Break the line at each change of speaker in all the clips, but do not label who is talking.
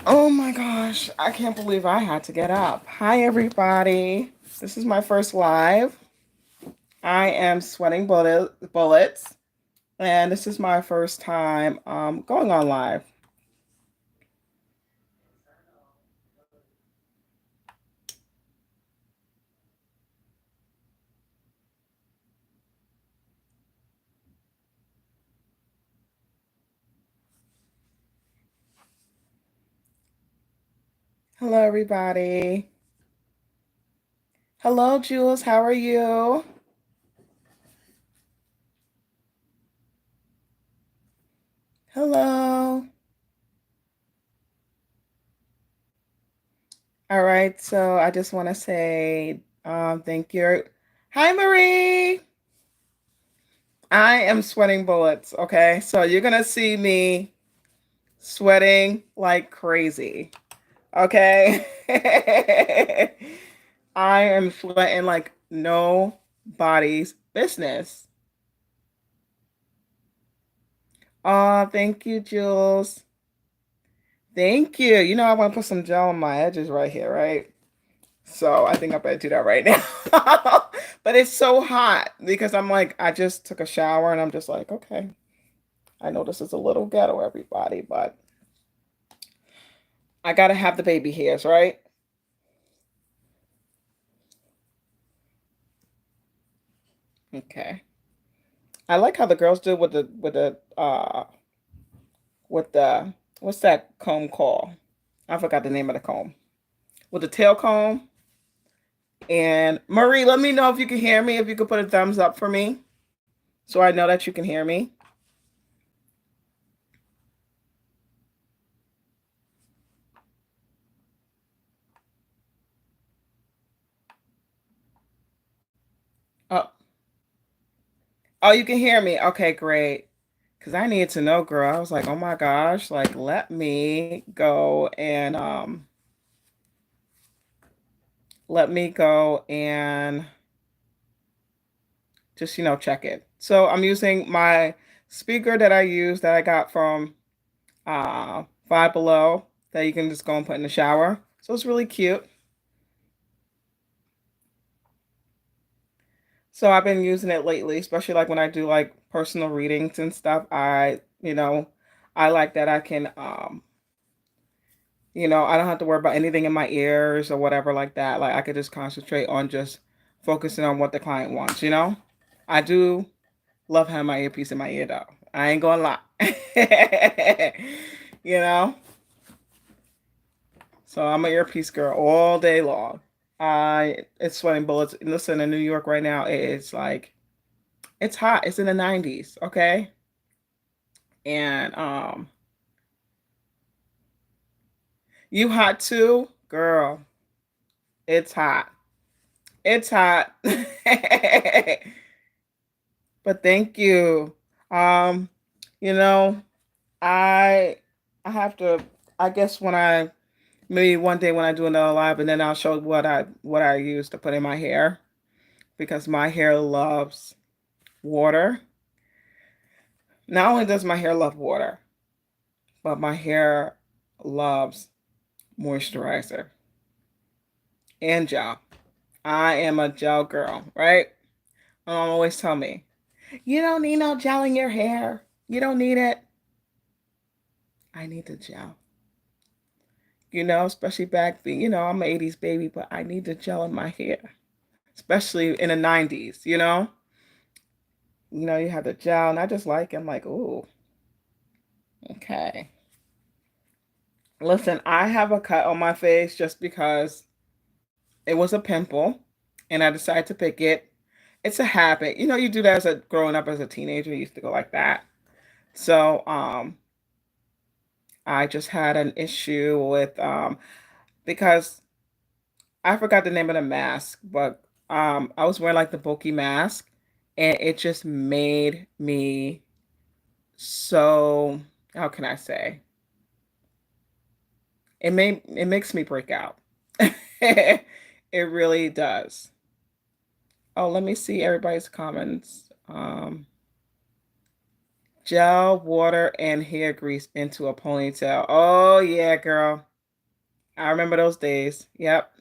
Oh my gosh, I can't believe I had to get up. Hi, everybody. This is my first live. I am sweating bullets, and this is my first time going on live. Hello, everybody. Hello, Jules. How are you? Hello. All right, so I just want to say thank you. Hi, Marie. I am sweating bullets, okay? So you're going to see me sweating like crazy. Okay. I am sweating like nobody's business. Oh, thank you, Jules. Thank you. You know, I want to put some gel on my edges right here, right? So I think I better do that right now. But it's so hot because I'm like, I just took a shower and I'm just like, okay, I know this is a little ghetto, everybody, but I gotta have the baby hairs, right? Okay. I like how the girls do with the what's that comb called? I forgot the name of the comb. With the tail comb. And Marie, let me know if you can hear me, if you could put a thumbs up for me so I know that you can hear me. Oh, oh, you can hear me. Okay, great. Because I needed to know, girl. I was like, oh my gosh, like let me go and just check it. So I'm using my speaker that I use that I got from Five Below that you can just go and put in the shower. So it's really cute. So I've been using it lately, especially like when I do like personal readings and stuff. I like that I can I don't have to worry about anything in my ears or whatever like that. Like I could just concentrate on just focusing on what the client wants. I do love having my earpiece in my ear though. I ain't gonna lie. you know? So I'm an earpiece girl all day long. It's sweating bullets. Listen, in New York right now, it's like it's hot. It's in the 90s, okay? And you hot too? Girl, it's hot. It's hot. But thank you. Um, you know, I I have to I guess when I maybe one day when I do another live and then I'll show what I use to put in my hair because my hair loves water. Not only does my hair love water, but my hair loves moisturizer and gel. I am a gel girl, right? My mom always tell me, you don't need no gel in your hair. You don't need it. I need the gel. Especially back then, I'm an 80s baby, but I need the gel in my hair, especially in the 90s, you have the gel, and I just like it. I'm like, ooh, okay. Listen, I have a cut on my face just because it was a pimple, and I decided to pick it. It's a habit. You do that as a growing up as a teenager, you used to go like that. So, I just had an issue with because I forgot the name of the mask, but I was wearing like the bulky mask, and it just made me so, how can I say? It makes me break out. It really does. Oh, let me see everybody's comments. Gel, water, and hair grease into a ponytail. Oh, yeah, girl. I remember those days. Yep.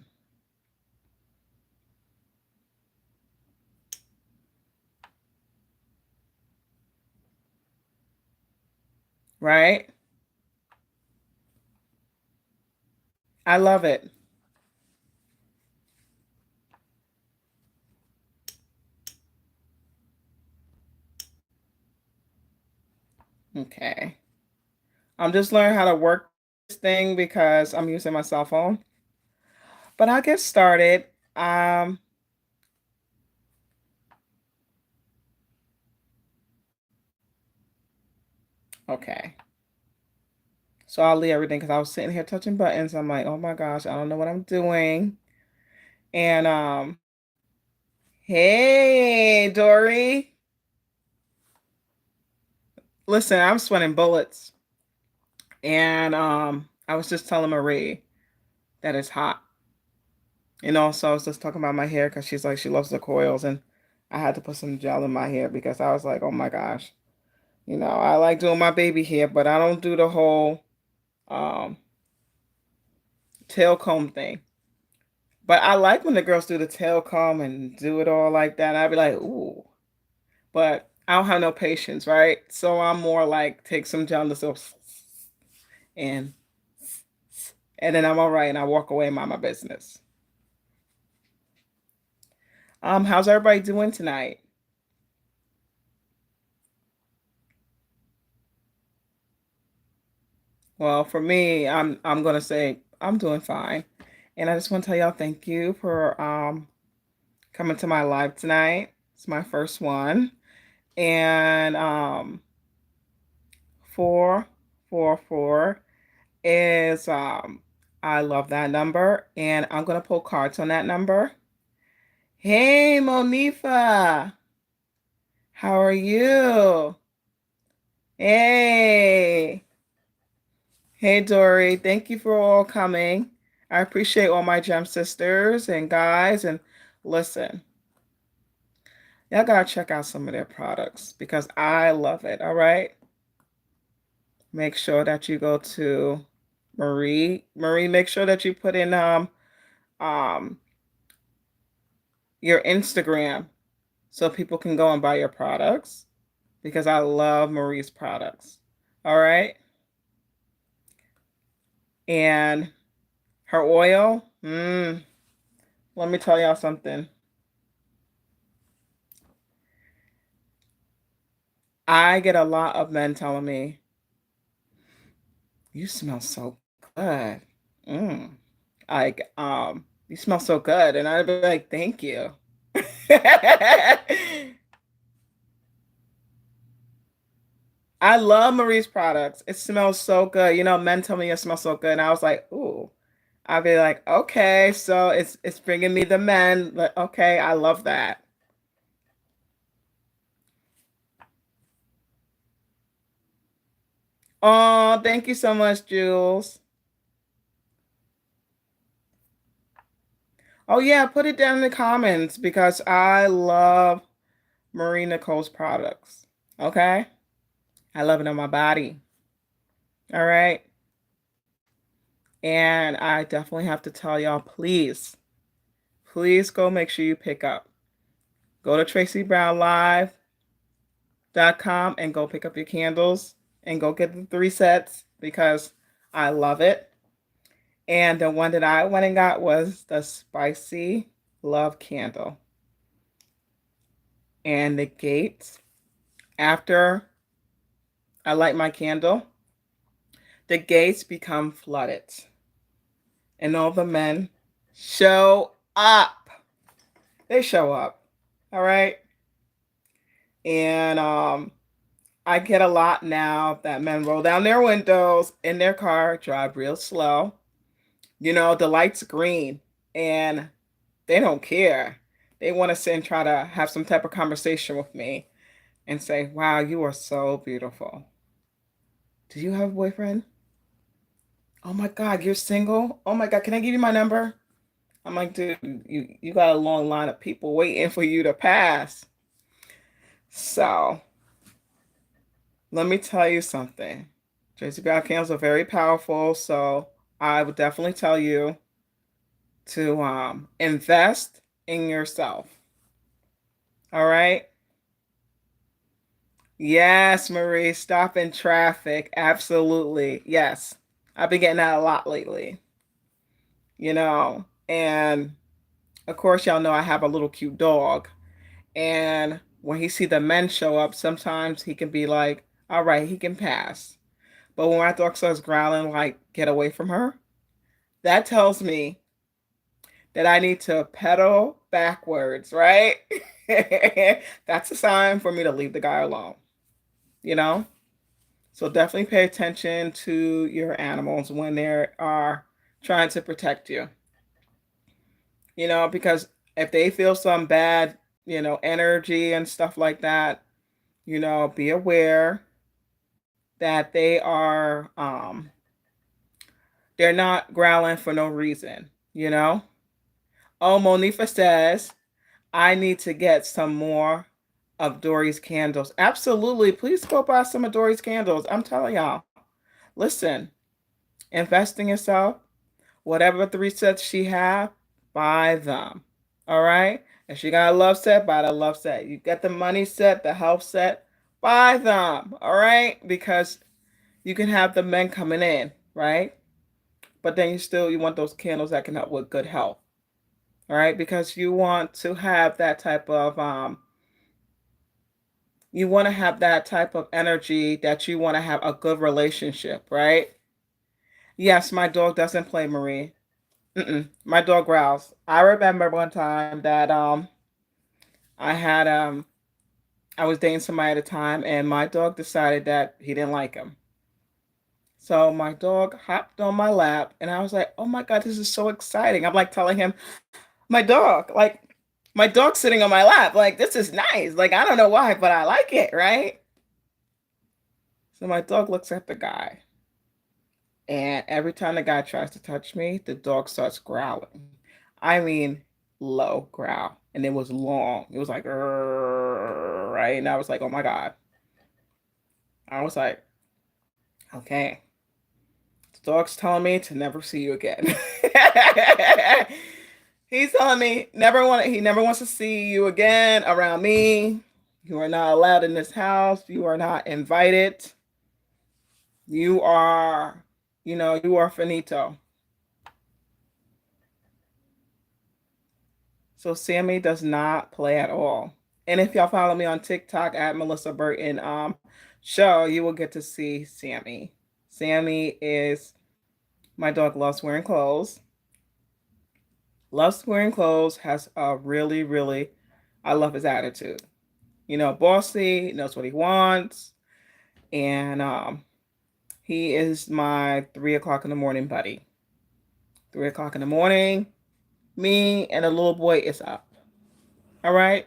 Right? I love it. Okay. I'm just learning how to work this thing because I'm using my cell phone. But I'll get started. Um, okay. So I'll leave everything because I was sitting here touching buttons. I'm like, oh my gosh, I don't know what I'm doing. And hey, Dory. Listen, I'm sweating bullets. And I was just telling Marie that it's hot. And also I was just talking about my hair because she's like she loves the coils and I had to put some gel in my hair because I was like, oh my gosh. I like doing my baby hair, but I don't do the whole um tail comb thing. But I like when the girls do the tail comb and do it all like that. I'd be like, ooh. But I don't have no patience, right? So I'm more like take some gel and just and and then I'm all right and I walk away and mind my business. How's everybody doing tonight? Well, for me, I'm gonna say I'm doing fine. And I just want to tell y'all thank you for coming to my live tonight. It's my first one. And 444 is I love that number and I'm gonna pull cards on that number. Hey Monifa, how are you? Hey. Hey Dory, thank you for all coming. I appreciate all my gem sisters and guys and listen, y'all gotta check out some of their products because I love it. All right. Make sure that you go to Marie. Marie, make sure that you put in um your Instagram so people can go and buy your products because I love Marie's products. All right. And her oil, let me tell y'all something. I get a lot of men telling me, you smell so good. Mm. Like, you smell so good. And I'd be like, thank you. I love Marie's products. It smells so good. Men tell me it smells so good. And I was like, ooh. I'd be like, okay, so it's bringing me the men. But okay, I love that. Oh, thank you so much, Jules. Oh yeah, put it down in the comments because I love Marie Nicole's products. Okay? I love it on my body. All right? And I definitely have to tell y'all, please, please go make sure you pick up. Go to tracybrownlive.com and go pick up your candles and go get the 3 sets because I love it. And the one that I went and got was the spicy love candle. And the gates, after I light my candle, the gates become flooded. And all the men show up. They show up. All right. And I get a lot now that men roll down their windows in their car, drive real slow. The light's green and they don't care. They want to sit and try to have some type of conversation with me and say, wow, you are so beautiful. Do you have a boyfriend? Oh my God, you're single? Oh my God, can I give you my number? I'm like, dude, you got a long line of people waiting for you to pass. So Let me tell you something. Tracy God candles are very powerful, so I would definitely tell you to invest in yourself. All right? Yes, Marie, stop in traffic. Absolutely. Yes. I've been getting that a lot lately, and of course, y'all know I have a little cute dog. And when he see the men show up, sometimes he can be like, all right, he can pass. But when my dog starts growling, like, get away from her, that tells me that I need to pedal backwards, right? That's a sign for me to leave the guy alone, you know? So definitely pay attention to your animals when they are trying to protect you, because if they feel some bad, energy and stuff like that, be aware that they're not growling for no reason. Oh, Monifa says, I need to get some more of Dory's candles. Absolutely. Please go buy some of Dory's candles. I'm telling y'all. Listen, invest in yourself. Whatever 3 sets she have, buy them. All right? If she got a love set, buy the love set. You get the money set, the health set, buy them. All right? Because you can have the men coming in, right? But then you want those candles that can help with good health. All right? Because you want to have that type of energy that you want to have a good relationship, right? Yes, my dog doesn't play, Marie. My dog growls. I remember one time that I had I was dating somebody at a time, and my dog decided that he didn't like him. So my dog hopped on my lap, and I was like, "Oh my God, this is so exciting!" I'm like telling him, my dog's sitting on my lap. Like, this is nice. Like, I don't know why, but I like it, right?" So my dog looks at the guy, and every time the guy tries to touch me, the dog starts growling. I mean, low growl, and it was long. It was like, right, and I was like, "Oh my God!" I was like, "Okay." The dog's telling me to never see you again. He's telling me he never wants to see you again around me. You are not allowed in this house. You are not invited. You are, you are finito. So Sammy does not play at all. And if y'all follow me on TikTok at Melissa Burton show, you will get to see Sammy. Sammy is my dog loves wearing clothes. Loves wearing clothes, has a really, really, I love his attitude. Bossy, knows what he wants. And he is my 3 o'clock in the morning buddy. 3 o'clock in the morning, me and the little boy is up. All right?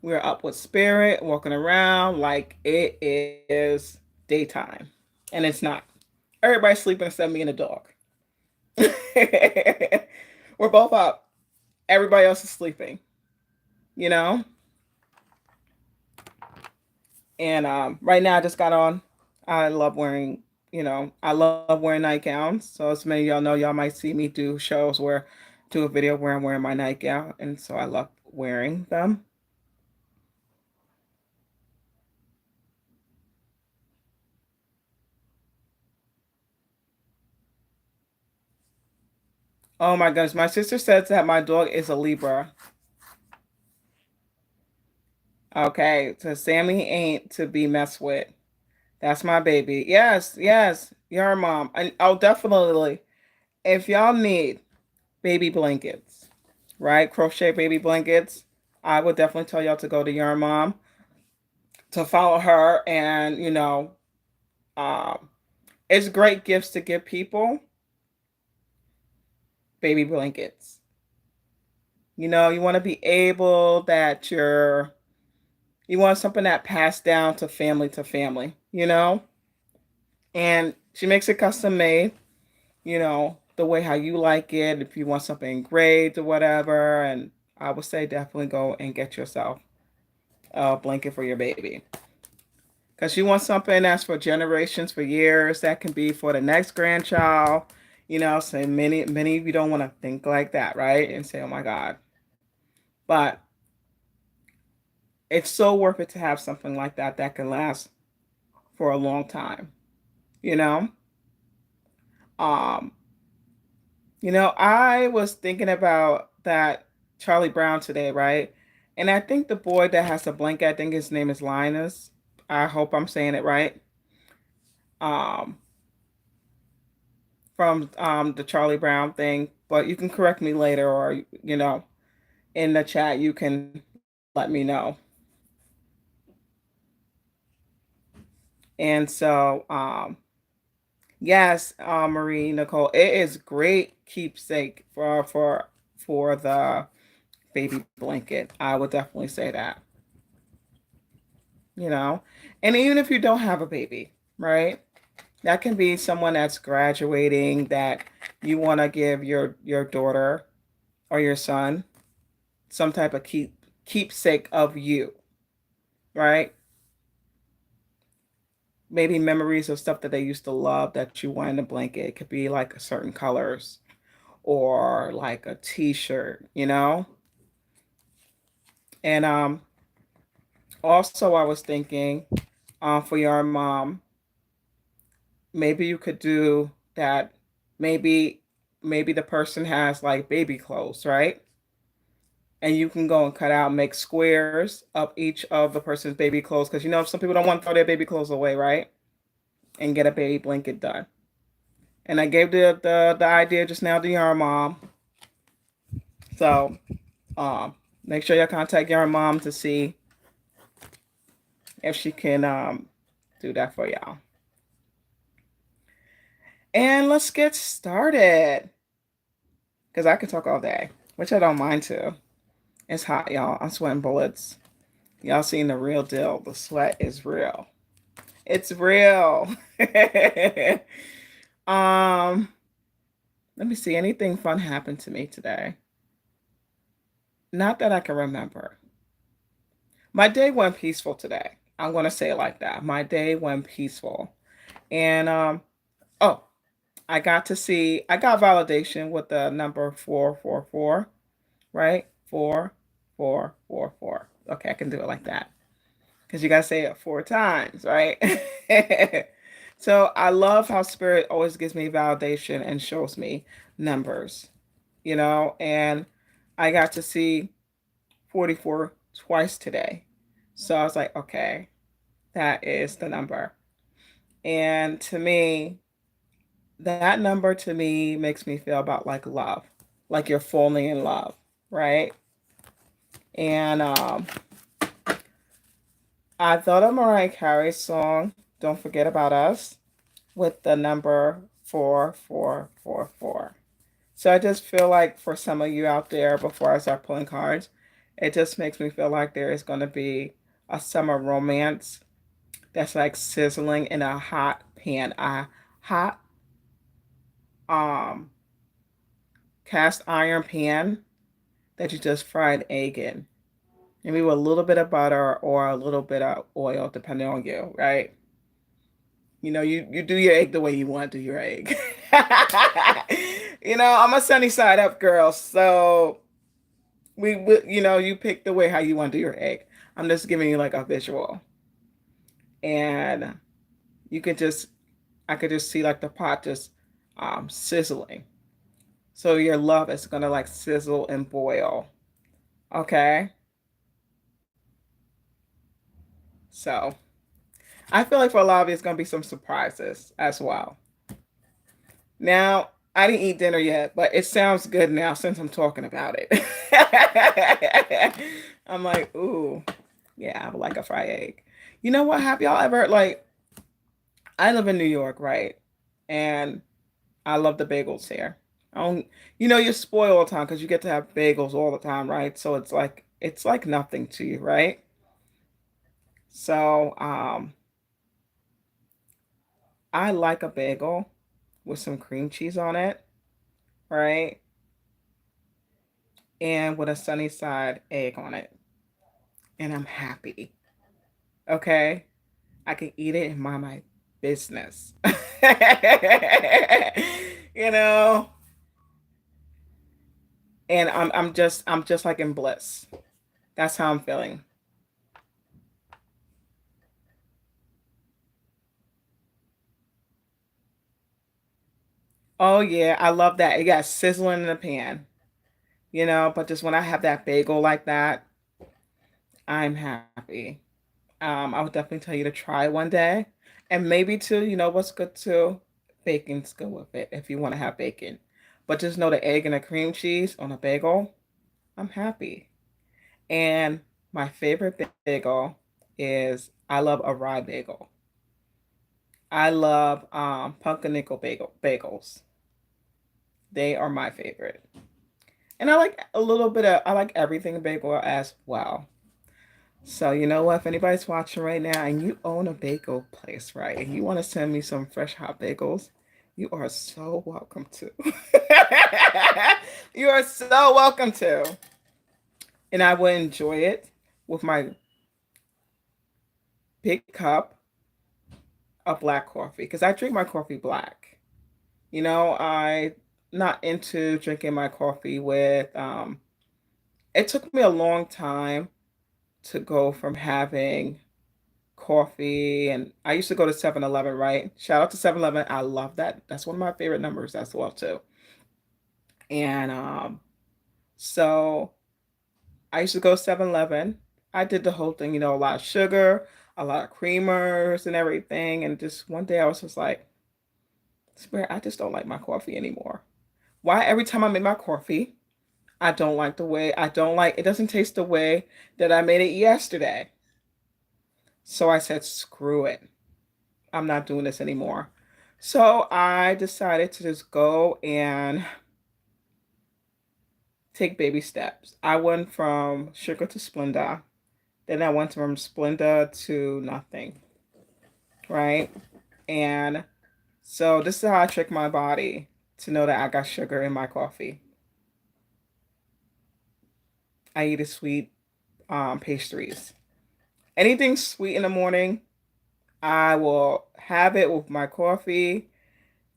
We're up with spirit, walking around like it is daytime. And it's not. Everybody's sleeping except me and the dog. We're both up. Everybody else is sleeping. You know? And right now I just got on. I love wearing, I love wearing nightgowns. So as many of y'all know, y'all might see me do a video where I'm wearing my nightgown. And so I love wearing them. Oh my goodness. My sister says that my dog is a Libra. Okay. So Sammy ain't to be messed with. That's my baby. Yes, yes. Your mom. And oh, definitely. If y'all need baby blankets, right? Crochet baby blankets, I would definitely tell y'all to go to your mom to follow her. And, um, it's great gifts to give people baby blankets. You want to be able that you want something that passed down to family. And she makes it custom made, the way how you like it. If you want something engraved or whatever, and I would say definitely go and get yourself a blanket for your baby. Because you want something that's for generations, for years, that can be for the next grandchild. So many of you don't want to think like that, right? And say, oh my God. But it's so worth it to have something like that can last for a long time, you know? Um, I was thinking about that Charlie Brown today, right? And I think the boy that has the blanket, I think his name is Linus. I hope I'm saying it right. Um, from the Charlie Brown thing, but you can correct me later, or in the chat you can let me know. And so yes, Marie Nicole, it is great keepsake for the baby blanket. I would definitely say that. you know and even if you don't have a baby, right, that can be someone that's graduating, that you want to give your daughter or your son some type of keepsake of you, right? Maybe memories of stuff that they used to love that you want in a blanket. It could be like certain colors or like a t-shirt, and also I was thinking, for your mom, maybe you could do that. Maybe the person has like baby clothes, right? And you can go and cut out, make squares of each of the person's baby clothes, because some people don't want to throw their baby clothes away, right? And get a baby blanket done. And I gave the idea just now to your mom. So make sure you contact your mom to see if she can do that for y'all. And let's get started, because I can talk all day, which I don't mind to. It's hot, y'all. I'm sweating bullets. Y'all seen the real deal. The sweat is real. It's real. um, Let me see. Anything fun happened to me today? Not that I can remember. My day went peaceful today. I'm gonna say it like that. My day went peaceful. And oh, I got validation with the number 444, right? 4444. Okay, I can do it like that. Because you got to say it 4 times, right? So I love how Spirit always gives me validation and shows me numbers, and I got to see 44 twice today. So I was like, okay, that is the number. And to me, that number to me makes me feel about like love, like you're falling in love, right? And I thought of Mariah Carey's song, Don't Forget About Us, with the number 4444. So I just feel like for some of you out there, before I start pulling cards, it just makes me feel like there is going to be a summer romance that's like sizzling in a hot pan, a hot um cast iron pan that you just fry an egg in. Maybe with a little bit of butter or a little bit of oil, depending on you, right? You do your egg the way you want to do your egg. I'm a sunny side up girl, so you pick the way how you want to do your egg. I'm just giving you like a visual, and you can just, I could just see like the pot just sizzling. So your love is gonna like sizzle and boil. Okay, so I feel like for a lot of you, it's gonna be some surprises as well. Now, I didn't eat dinner yet, but it sounds good now since I'm talking about it. I'm like, ooh, yeah, I would like a fried egg. You know what? Have y'all ever, like, I live in New York, right? And I love the bagels here. I don't, you're spoiled all the time because you get to have bagels all the time, right? So it's like nothing to you, right? So I like a bagel with some cream cheese on it, right? And with a sunny side egg on it. And I'm happy. Okay? I can eat it and mind my business. you know, and I'm just like in bliss. That's how I'm feeling. Oh yeah, I love that. It got sizzling in the pan, but just when I have that bagel like that, I'm happy. I would definitely tell you to try one day. And maybe too, what's good too? Bacon's good with it if you want to have bacon. But just know the egg and the cream cheese on a bagel, I'm happy. And my favorite bagel is I love a rye bagel. I love pumpernickel bagels. They are my favorite. And I like I like everything bagel as well. So you know what? If anybody's watching right now and you own a bagel place, right, and you want to send me some fresh hot bagels, you are so welcome to. you are so welcome to. And I will enjoy it with my big cup of black coffee because I drink my coffee black. I not into drinking my coffee with it took me a long time to go from having coffee and I used to go to 7-Eleven, right? Shout out to 7-Eleven. I love that. That's one of my favorite numbers as well too. And so I used to go 7-Eleven. I did the whole thing, a lot of sugar, a lot of creamers and everything. And just one day I was just like, swear, I just don't like my coffee anymore. Why every time I make my coffee, I don't like it doesn't taste the way that I made it yesterday. So I said, screw it. I'm not doing this anymore. So I decided to just go and take baby steps. I went from sugar to Splenda. Then I went from Splenda to nothing, right? And so this is how I trick my body to know that I got sugar in my coffee. I eat a sweet pastries. Anything sweet in the morning, I will have it with my coffee,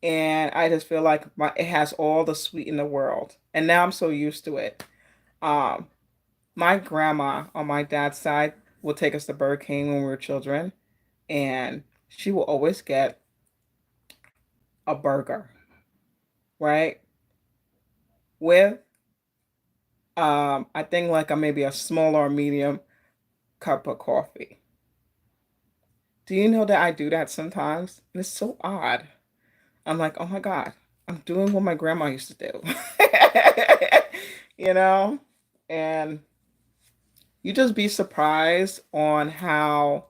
and I just feel like it has all the sweet in the world. And now I'm so used to it. Um, my grandma on my dad's side will take us to Burger King when we were children, and she will always get a burger, right? With I think like a maybe a small or medium cup of coffee. Do you know that I do that sometimes? And it's so odd. I'm like, oh my God, I'm doing what my grandma used to do. you know? And you just be surprised on how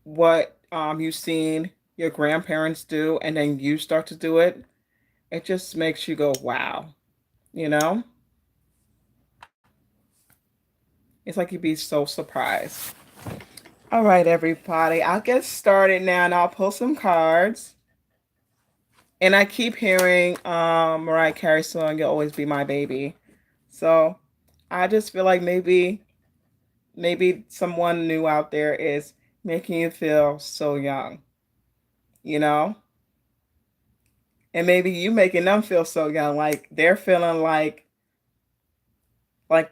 what you've seen your grandparents do and then you start to do it. It just makes you go, wow, you know? It's like you'd be so surprised. All right, everybody. I'll get started now and I'll pull some cards. And I keep hearing Mariah Carey's song, You'll Always Be My Baby. So I just feel like maybe someone new out there is making you feel so young, you know? And maybe you making them feel so young, like they're feeling like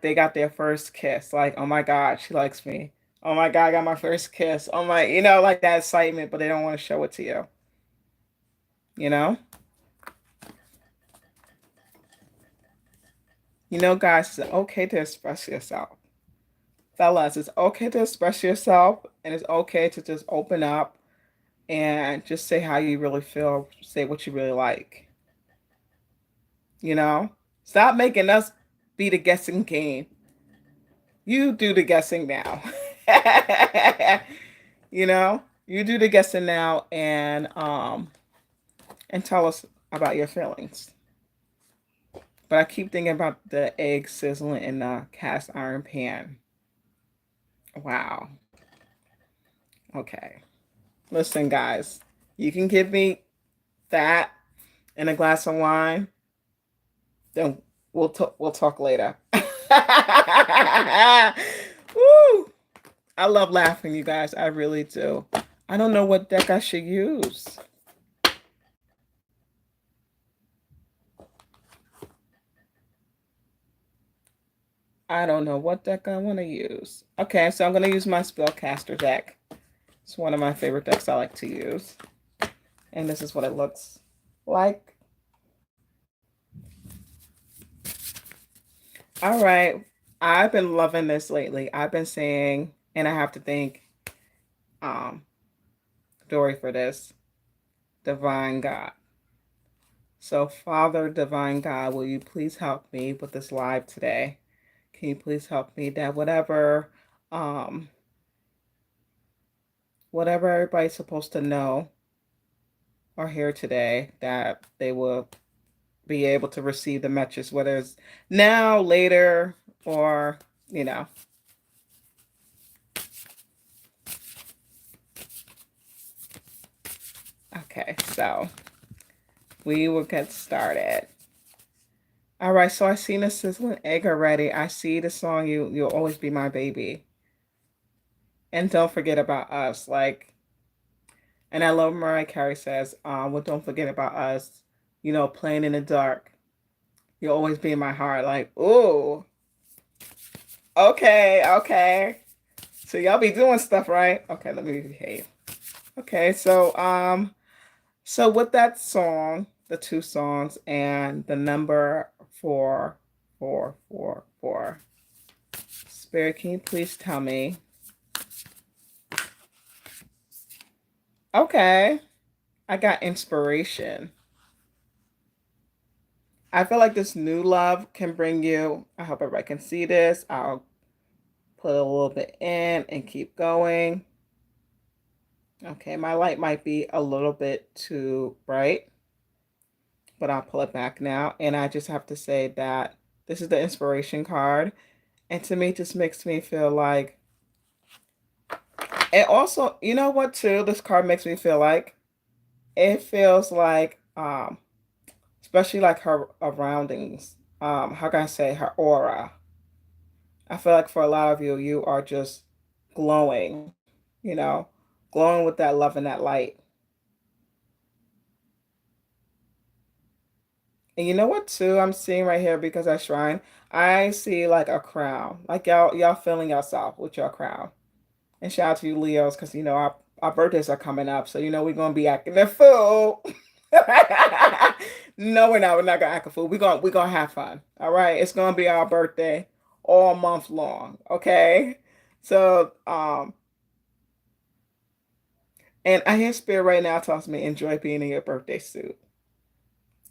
they got their first kiss. Like, oh my God, she likes me. Oh my God, I got my first kiss. Oh my, like that excitement, but they don't want to show it to you, you know? Guys, it's okay to express yourself. Fellas, it's okay to express yourself and it's okay to just open up and just say how you really feel, say what you really like. You know? Stop making us be the guessing game. You do the guessing now. You do the guessing now and tell us about your feelings. But I keep thinking about the egg sizzling in the cast iron pan. Wow. Okay. Listen, guys, you can give me that and a glass of wine. Then we'll talk later. Woo! I love laughing, you guys. I really do. I don't know what deck I should use. I don't know what deck I want to use. Okay, so I'm going to use my Spellcaster deck. It's one of my favorite decks I like to use. And this is what it looks like. All right. I've been loving this lately. I've been saying, and I have to thank um, Dory for this, Divine God. So, Father, Divine God, will you please help me with this live today? Can you please help me that um, whatever everybody's supposed to know or hear today, that they will be able to receive the message, whether it's now, later, or, you know. Okay, so we will get started. All right, so I seen the sizzling egg already. I see the song You'll Always Be My Baby. And don't forget about us. Like, and I love Mariah Carey says, well, don't forget about us, playing in the dark. You'll always be in my heart. Like, ooh, okay, okay. So y'all be doing stuff, right? Okay, let me behave. Okay, so with that song, the two songs, and the number 4444. Spirit, can you please tell me? Okay, I got inspiration. I feel like this new love can bring you. I hope everybody can see this. I'll put a little bit in and keep going. Okay, my light might be a little bit too bright, but I'll pull it back now. And I just have to say that this is the inspiration card. And to me, it just makes me feel like, and also, you know what, too, this card makes me feel like? It feels like, especially like her surroundings, how can I say, her aura. I feel like for a lot of you, you are just glowing, you know, glowing with that love and that light. And you know what too I'm seeing right here because I shrine, I see like a crown. Like y'all feeling yourself with your crown. And shout out to you Leos, because our birthdays are coming up. So we're gonna be acting a fool. No, we're not. We're not gonna act a fool. We're gonna have fun. All right. It's gonna be our birthday all month long. Okay. So and I hear spirit right now tells me enjoy being in your birthday suit.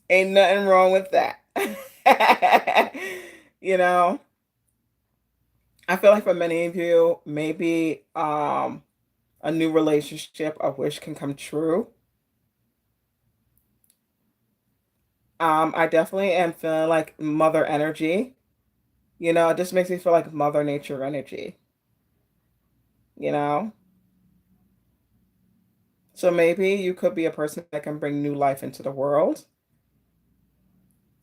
Ain't nothing wrong with that. you know, I feel like for many of you, maybe a new relationship, a wish can come true. I definitely am feeling like mother energy. It just makes me feel like mother nature energy, you know? So maybe you could be a person that can bring new life into the world.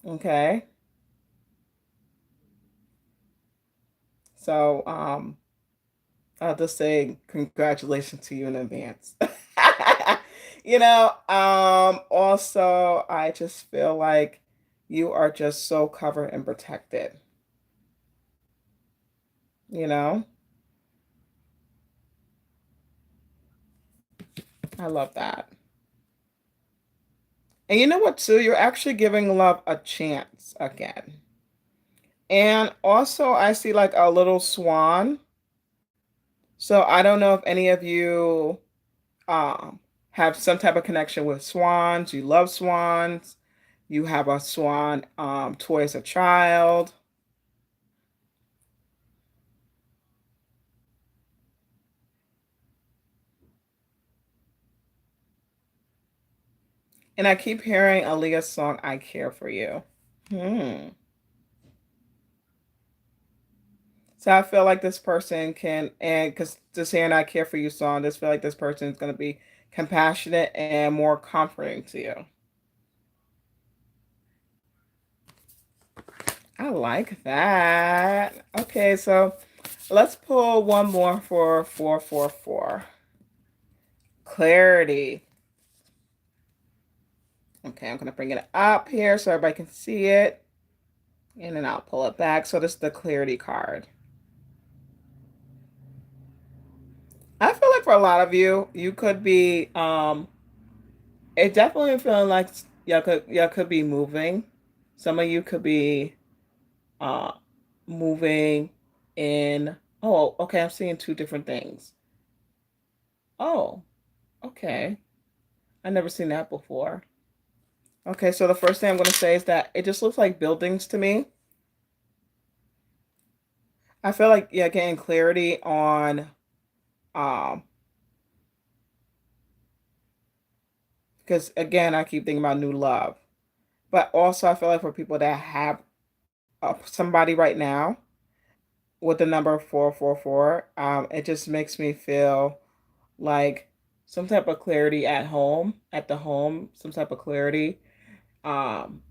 Okay. So, I'll just say congratulations to you in advance. Also, I just feel like you are just so covered and protected, you know? I love that. And you know what, too? You're actually giving love a chance again. And also, I see like a little swan. So I don't know if any of you um, have some type of connection with swans. You love swans. You have a swan toy as a child. And I keep hearing Aaliyah's song, I Care for You. Hmm. So I feel like this person can, and because just hearing I Care for You song, I just feel like this person is going to be compassionate and more comforting to you. I like that. Okay, so Let's pull one more for 444. Clarity. Okay, I'm going to bring it up here so everybody can see it. And then I'll pull it back. So this is the clarity card. I feel like for a lot of you, you could be it definitely feeling like y'all could be moving. Some of you could be uh moving in. Oh, okay, I'm seeing two different things. Oh, okay. I never seen that before. Okay, so the first thing I'm going to say is that it just looks like buildings to me. I feel like yeah, getting clarity on um because again, I keep thinking about new love. But also I feel like for people that have somebody right now with the number 444, it just makes me feel like some type of clarity at home, at the home, some type of clarity. Um,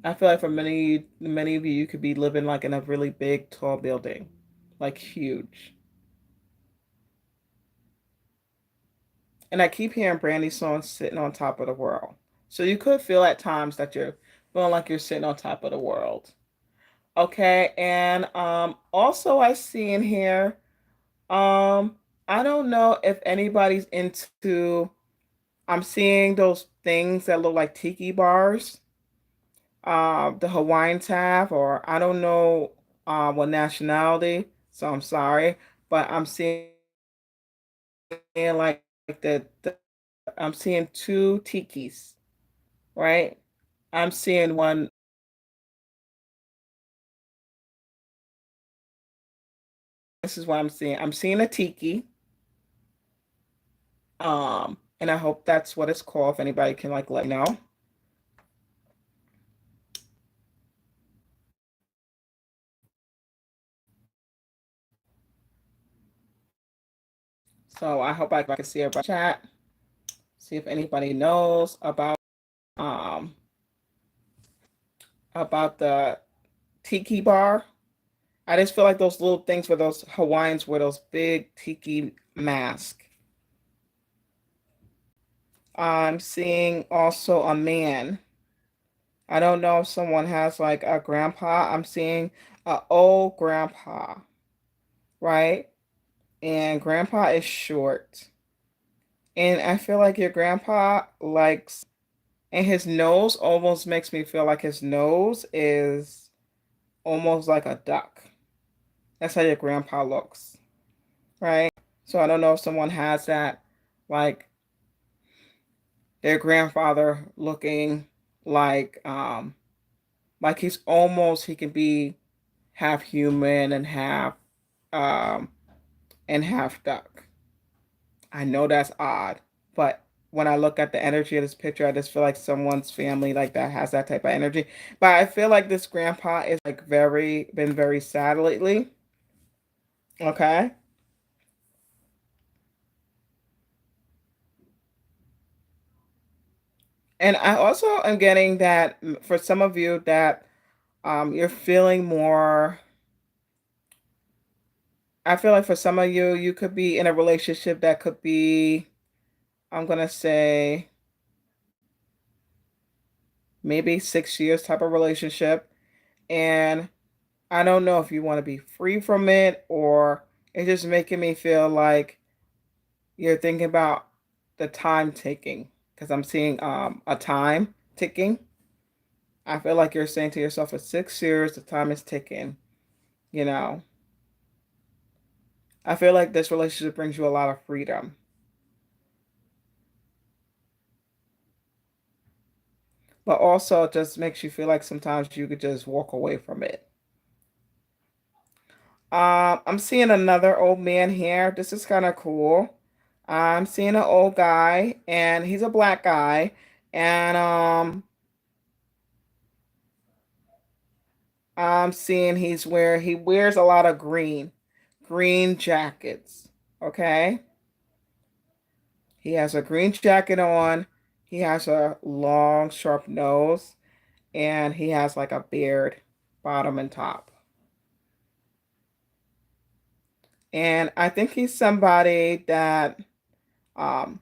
I feel like for many of you, you could be living like in a really big, tall building, like huge. And I keep hearing Brandy's song "Sitting on Top of the World," so you could feel at times that you're feeling like you're sitting on top of the world. Okay, and also I see in here, um, I don't know if anybody's into. I'm seeing those things that look like tiki bars, the Hawaiian tab, or I don't know what nationality, so I'm sorry, but I'm seeing like the I'm seeing two tikis, right? I'm seeing one. This is what I'm seeing. I'm seeing a tiki, and I hope that's what it's called. If anybody can like let me know. So I hope I can see everybody chat. See if anybody knows um about the tiki bar. I just feel like those little things for those Hawaiians wear those big tiki masks. I'm seeing also a man. I don't know if someone has like a grandpa. I'm seeing a old grandpa, right? And grandpa is short. And I feel like your grandpa likes, and his nose almost makes me feel like his nose is almost like a duck. That's how your grandpa looks, right? So I don't know if someone has that, like their grandfather looking like he's almost he can be half human um and half duck. I know that's odd, but when I look at the energy of this picture, I just feel like someone's family like that has that type of energy. But I feel like this grandpa is like been very sad lately. Okay. And I also am getting that for some of you that you're feeling more. I feel like for some of you, you could be in a relationship that could be, I'm gonna say, maybe 6 years type of relationship. And I don't know if you want to be free from it or it's just making me feel like you're thinking about the time ticking because I'm seeing a time ticking. I feel like you're saying to yourself, for 6 years, the time is ticking, you know. I feel like this relationship brings you a lot of freedom, but also it just makes you feel like sometimes you could just walk away from it. I'm seeing another old man here. This is kind of cool. I'm seeing an old guy, and he's a black guy, and I'm seeing he wears a lot of green jackets. Okay, he has a green jacket on. He has a long, sharp nose, and he has like a beard, bottom and top. And I think he's somebody that um,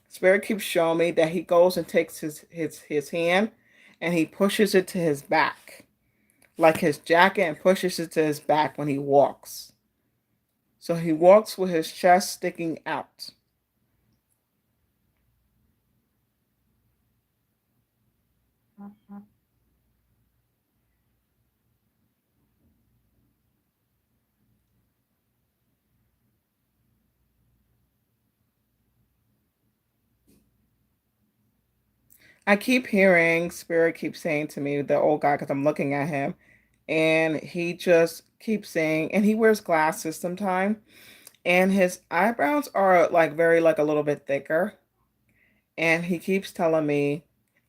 Spirit keeps showing me that he goes and takes his hand and he pushes it to his back, like his jacket, and pushes it to his back when he walks. So he walks with his chest sticking out. I keep hearing Spirit keep saying to me, the old guy, because I'm looking at him, and he just keeps saying, and he wears glasses sometimes, and his eyebrows are like very like a little bit thicker, and he keeps telling me,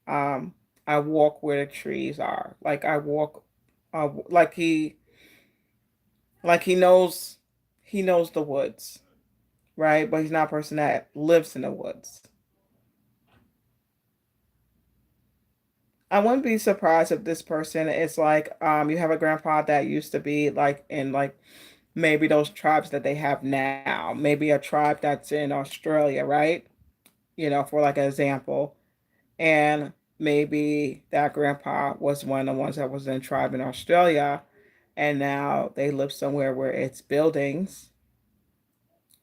um, I walk where the trees are. Like I walk, like he knows the woods, right? But he's not a person that lives in the woods. I wouldn't be surprised if this person is like, you have a grandpa that used to be like in like maybe those tribes that they have now, maybe a tribe that's in Australia, right? You know, for like an example. And maybe that grandpa was one of the ones that was in tribe in Australia, and now they live somewhere where it's buildings.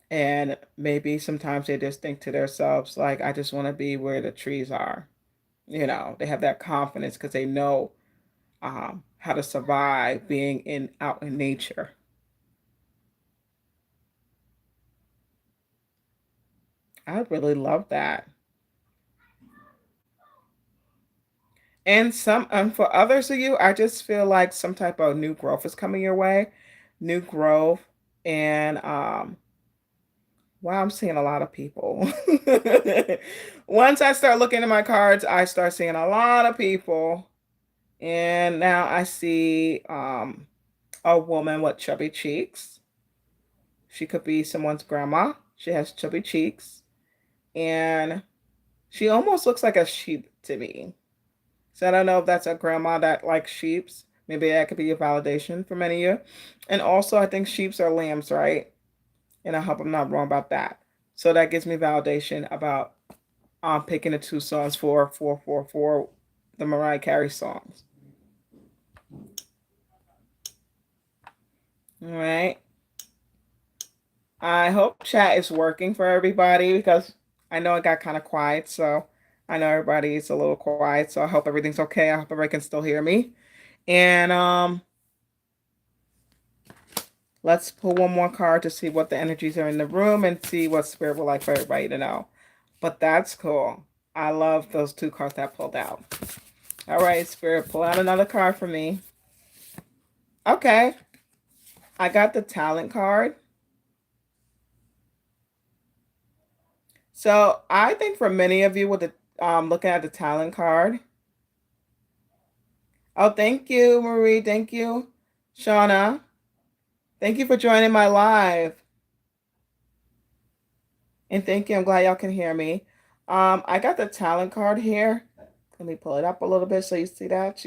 And maybe sometimes they just think to themselves, like, I just want to be where the trees are. You know, they have that confidence because they know how to survive being in out in nature. I really love that. And for others of you, I just feel like some type of new growth is coming your way, new growth, and wow, I'm seeing a lot of people. Once I start looking at my cards, I start seeing a lot of people, and now I see a woman with chubby cheeks. She could be someone's grandma. She has chubby cheeks, and she almost looks like a sheep to me. So I don't know if that's a grandma that likes sheeps. Maybe that could be a validation for many of you. And also, I think sheeps are lambs, right? And I hope I'm not wrong about that. So that gives me validation about picking the two songs for the Mariah Carey songs. All right. I hope chat is working for everybody because I know it got kind of quiet. So I know everybody's a little quiet. So I hope everything's okay. I hope everybody can still hear me. And let's pull one more card to see what the energies are in the room and see what spirit would like for everybody to know. But that's cool. I love those two cards that pulled out. All right, spirit, pull out another card for me. Okay, I got the talent card. So I think for many of you with the looking at the talent card. Oh, thank you, Marie. Thank you, Shauna. Thank you for joining my live. And thank you. I'm glad y'all can hear me. I got the talent card here. Let me pull it up a little bit so you see that.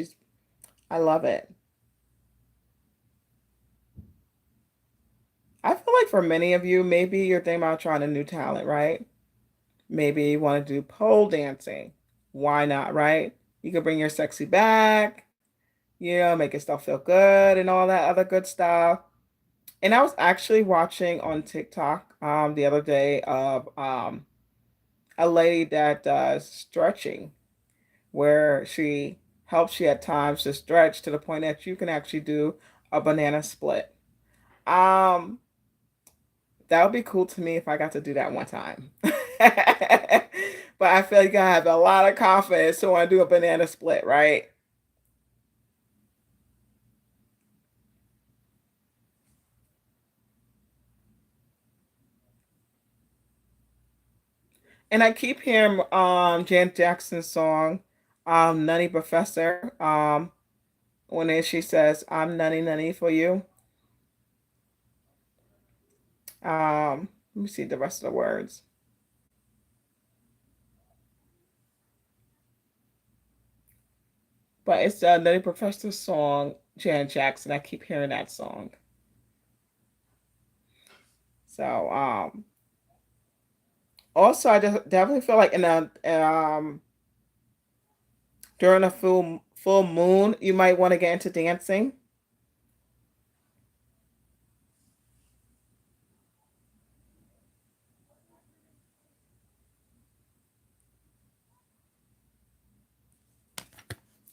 I love it. I feel like for many of you, maybe you're thinking about trying a new talent, right? Maybe you want to do pole dancing. Why not, right? You could bring your sexy back, make yourself feel good and all that other good stuff. And I was actually watching on TikTok the other day of a lady that does stretching where she helps you at times to stretch to the point that you can actually do a banana split. Um, that would be cool to me if I got to do that one time. But I feel like I have a lot of confidence to want to do a banana split, right? And I keep hearing Janet Jackson's song, Nutty Professor. She says, I'm nutty nutty for you. Let me see the rest of the words. But it's the Nutty Professor song, Janet Jackson. I keep hearing that song. So also I just definitely feel like in a during a full moon you might want to get into dancing.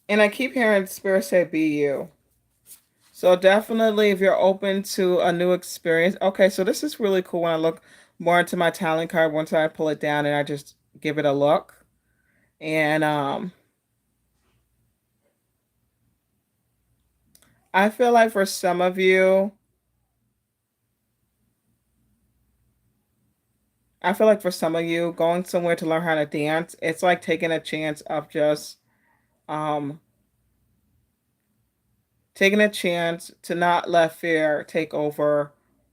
And I keep hearing spirit say be you. So definitely if you're open to a new experience. Okay, so this is really cool when I look more into my talent card once I pull it down and I just give it a look. And I feel like for some of you, I feel like for some of you, going somewhere to learn how to dance, it's like taking a chance of just um taking a chance to not let fear take over,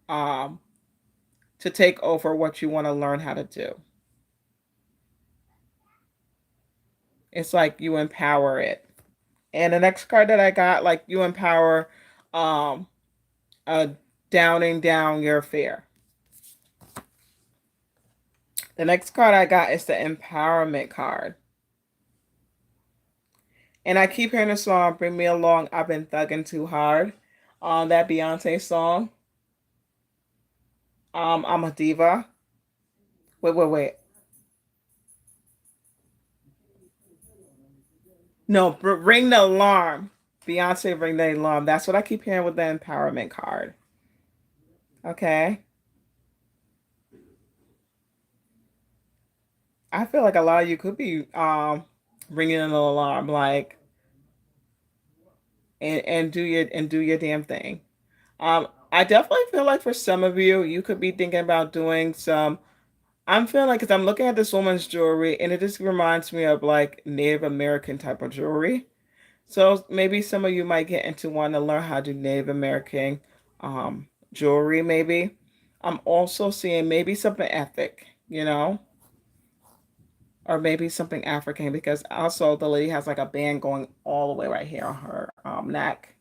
um to take over what you want to learn how to do. It's like you empower it. And the next card that I got, like you empower um uh downing down your fear. The next card I got is the empowerment card. And I keep hearing the song Bring Me Along, I've Been Thugging Too Hard. That Beyonce song. I'm a diva. Wait. No, ring the alarm. Beyonce, ring the alarm. That's what I keep hearing with the empowerment card. Okay. I feel like a lot of you could be ringing an alarm, like and do your damn thing. I definitely feel like for some of you, you could be thinking about doing some. I'm feeling like because I'm looking at this woman's jewelry, and it just reminds me of like Native American type of jewelry. So maybe some of you might get into wanting to learn how to do Native American jewelry, maybe. I'm also seeing maybe something ethnic, or maybe something African because also the lady has like a band going all the way right here on her neck.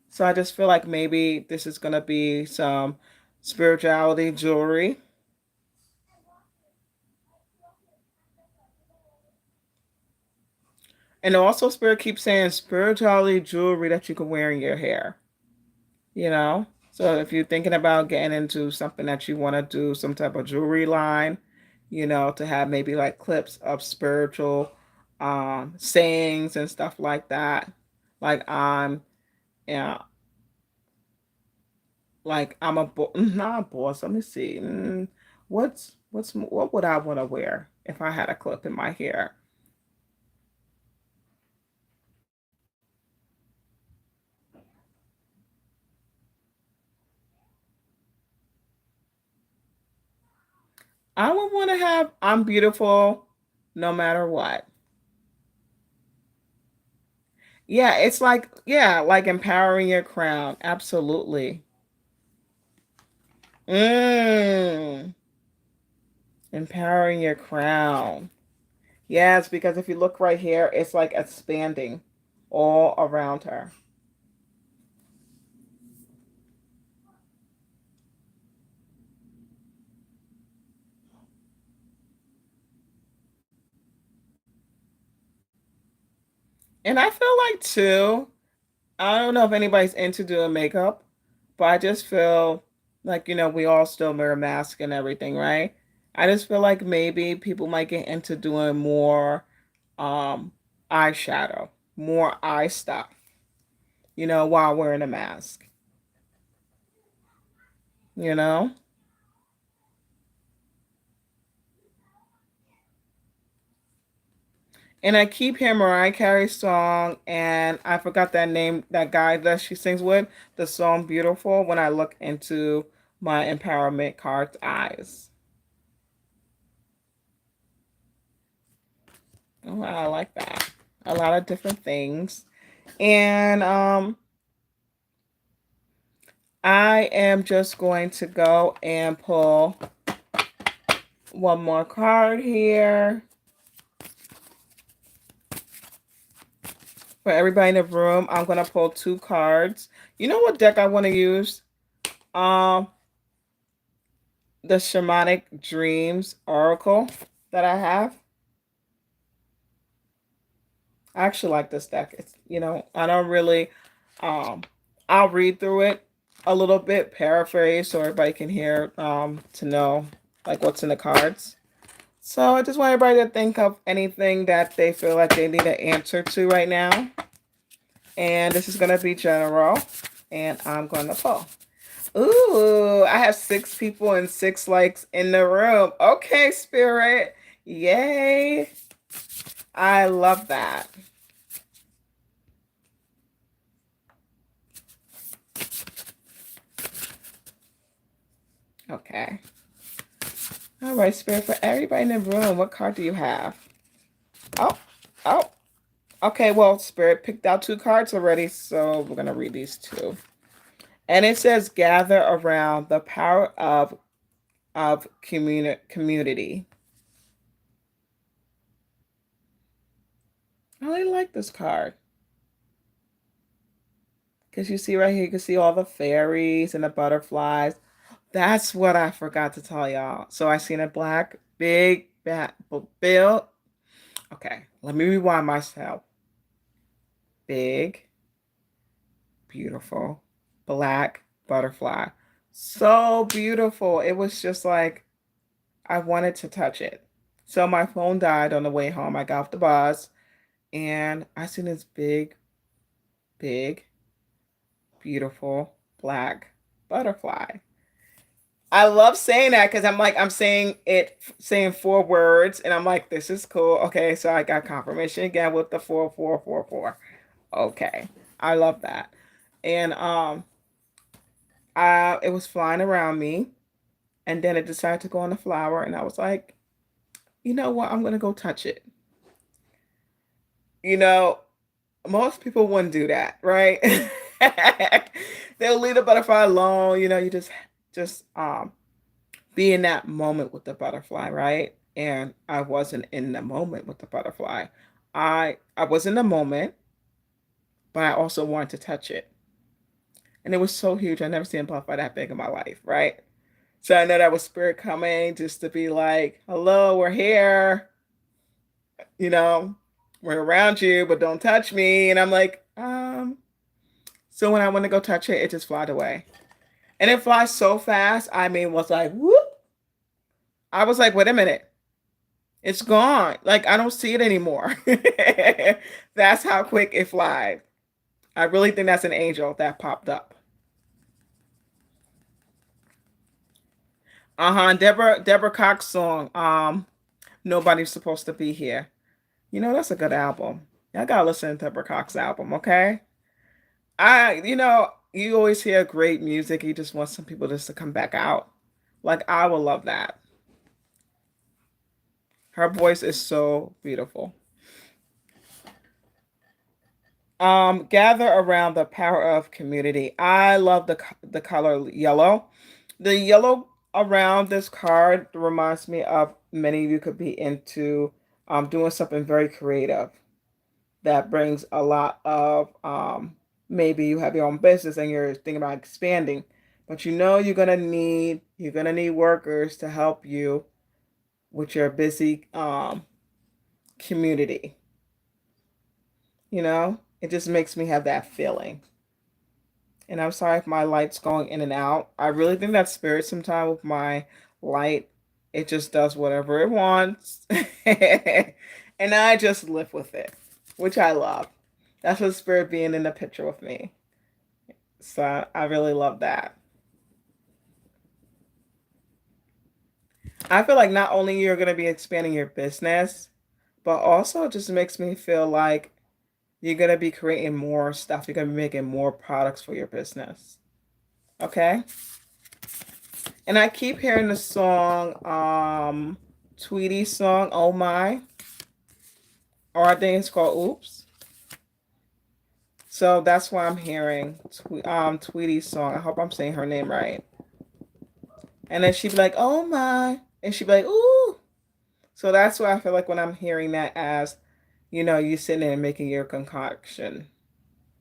So I just feel like maybe this is going to be some spirituality jewelry. And also, Spirit keeps saying spirituality jewelry that you can wear in your hair. you know so if you're thinking about getting into something that you want to do some type of jewelry line, to have maybe like clips of spiritual sayings and stuff like that, like yeah, like I'm not a boss. Let me see. What would I want to wear if I had a clip in my hair? I would want to have I'm beautiful no matter what. Yeah, it's like, yeah, like empowering your crown. Absolutely. Mm, empowering your crown. Yes, because if you look right here, it's like expanding all around her. And I feel like too, I don't know if anybody's into doing makeup, but I just feel like, we all still wear a mask and everything, right? I just feel like maybe people might get into doing more um eyeshadow, more eye stuff, while wearing a mask, you know? And I keep hearing Mariah Carey's song, and I forgot that name, that guy that she sings with, the song Beautiful, when I look into my empowerment card's eyes. Oh, I like that. A lot of different things. And I am just going to go and pull one more card here for everybody in the room. I'm going to pull two cards. You know what deck I want to use? Um, the Shamanic Dreams Oracle that I have. I actually like this deck. It's, I don't really, um, I'll read through it a little bit, paraphrase, so everybody can hear, to know like what's in the cards. So I just want everybody to think of anything that they feel like they need an answer to right now. And this is going to be general. And I'm going to pull. Ooh, I have 6 people and 6 likes in the room. Okay, Spirit. Yay. I love that. Okay. All right, Spirit, for everybody in the room, what card do you have? Oh, oh. Okay, well, Spirit picked out 2 cards already, so we're going to read these 2. And it says, gather around the power of community. I really like this card. Because you see right here, you can see all the fairies and the butterflies. That's what I forgot to tell y'all. So I seen a black, big bat bill. Okay, let me rewind myself. Big, beautiful, black butterfly. So beautiful. It was just like, I wanted to touch it. So my phone died on the way home. I got off the bus and I seen this big, big, beautiful black butterfly. I love saying that because I'm saying 4 words, and I'm like, this is cool. Okay, so I got confirmation again with the 4444. Okay, I love that. And it was flying around me, and then it decided to go on the flower, and I was like, you know what? I'm gonna go touch it. You know, most people wouldn't do that, right? They'll leave the butterfly alone. You just be in that moment with the butterfly, right? And I wasn't in the moment with the butterfly. I was in the moment, but I also wanted to touch it. And it was so huge. I never seen a butterfly that big in my life, right? So I know that was spirit coming just to be like, hello, we're here. You know, we're around you, but don't touch me. And I'm like, so when I went to go touch it, it just flied away. And it flies so fast. I mean, was like, whoop. I was like, wait a minute. It's gone. Like, I don't see it anymore. That's how quick it flies. I really think that's an angel that popped up. Uh-huh. Deborah Cox song. Nobody's supposed to be here. That's a good album. I gotta listen to Deborah Cox album, okay? You always hear great music. You just want some people just to come back out. Like, I would love that. Her voice is so beautiful. Gather around the power of community. I love the color yellow. The yellow around this card reminds me of many of you could be into doing something very creative that brings a lot of maybe you have your own business and you're thinking about expanding, but you're gonna need workers to help you with your busy community. It just makes me have that feeling. And I'm sorry if my light's going in and out. I really think that spirit sometimes with my light, it just does whatever it wants. And I just live with it, which I love. That's what spirit being in the picture with me. So I really love that. I feel like not only you're going to be expanding your business, but also it just makes me feel like you're going to be creating more stuff. You're going to be making more products for your business. Okay? And I keep hearing the song, Tweety song, Oh My. Or I think it's called Oops. So that's why I'm hearing Tweety's song. I hope I'm saying her name right. And then she'd be like, oh my. And she'd be like, ooh. So that's why I feel like when I'm hearing that as, you sitting there and making your concoction,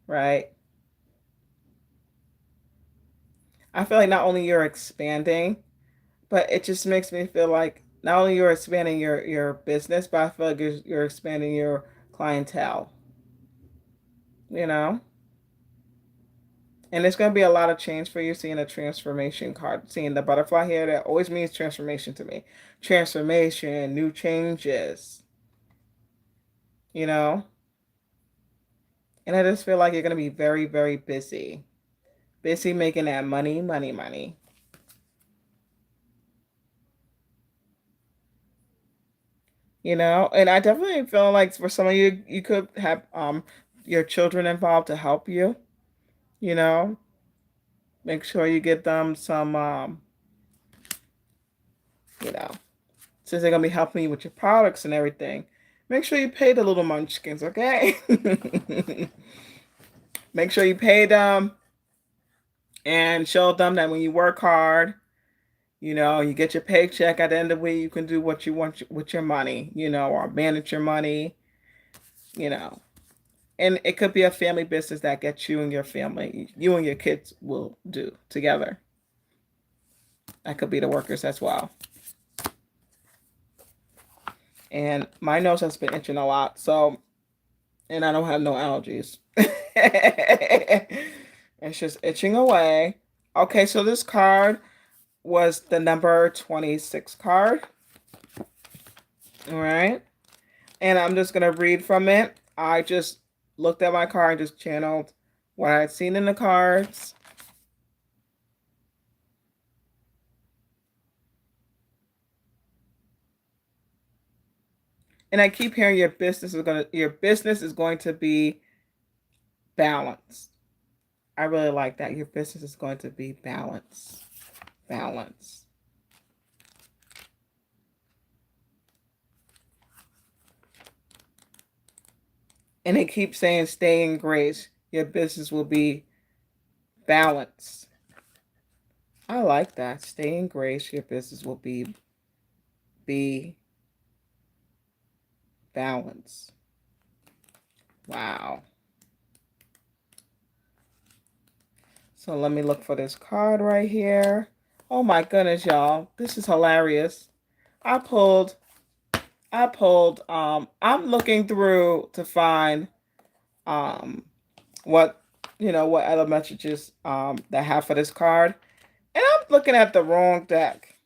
right? I feel like not only you're expanding, But it just makes me feel like not only you're expanding your business, but I feel like you're expanding your clientele, you know? And it's going to be a lot of change for you seeing a transformation card. Seeing the butterfly here, that always means transformation to me. Transformation, new changes, you know? And I just feel like you're going to be very, very busy. Busy making that money, money, money. And I definitely feel like for some of you, you could have your children involved to help you, you know? Make sure you get them some you know, since they're gonna be helping you with your products and everything. Make sure you pay the little munchkins, okay? Make sure you pay them and show them that when you work hard, you get your paycheck at the end of the week, you can do what you want with your money, or manage your money, you know. And it could be a family business that gets you and your family, you and your kids will do together. That could be the workers as well. And my nose has been itching a lot, and I don't have no allergies. It's just itching away. Okay, so this card was the number 26 card. All right. And I'm just going to read from it. I just looked at my card and just channeled what I had seen in the cards. And I keep hearing your business is going to be balanced. I really like that. Your business is going to be balanced. Balance. And it keeps saying stay in grace. Your business will be balanced. I like that. Stay in grace. Your business will be balanced. Wow. So let me look for this card right here. Oh my goodness, y'all. This is hilarious. I pulled I'm looking through to find what what other messages that I have for this card. And I'm looking at the wrong deck.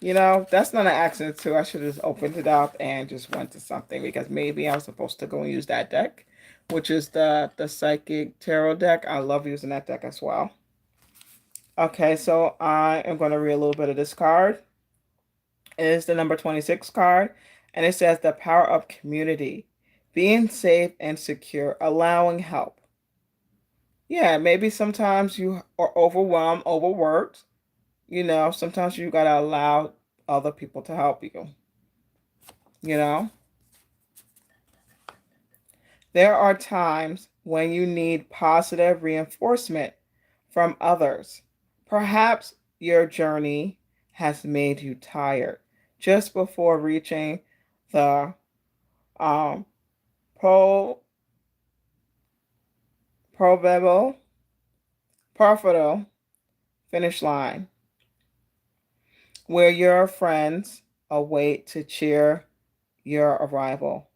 That's not an accident too. I should have just opened it up and just went to something because maybe I was supposed to go and use that deck, which is the Psychic Tarot deck. I love using that deck as well. Okay, so I am going to read a little bit of this card. It is the number 26 card, and it says the power of community, being safe and secure, allowing help. Yeah, maybe sometimes you are overwhelmed, overworked. Sometimes you got to allow other people to help you. You know, there are times when you need positive reinforcement from others. Perhaps your journey has made you tired just before reaching the um, pro, proverbial, profitable finish line where your friends await to cheer your arrival.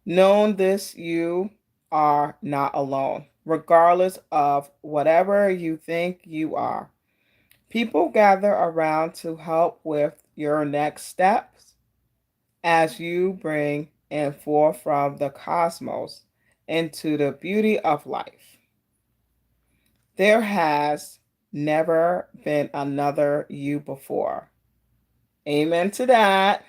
Knowing this, you are not alone, regardless of whatever you think you are. People gather around to help with your next steps as you bring and forth from the cosmos into the beauty of life. There has never been another you before. Amen to that.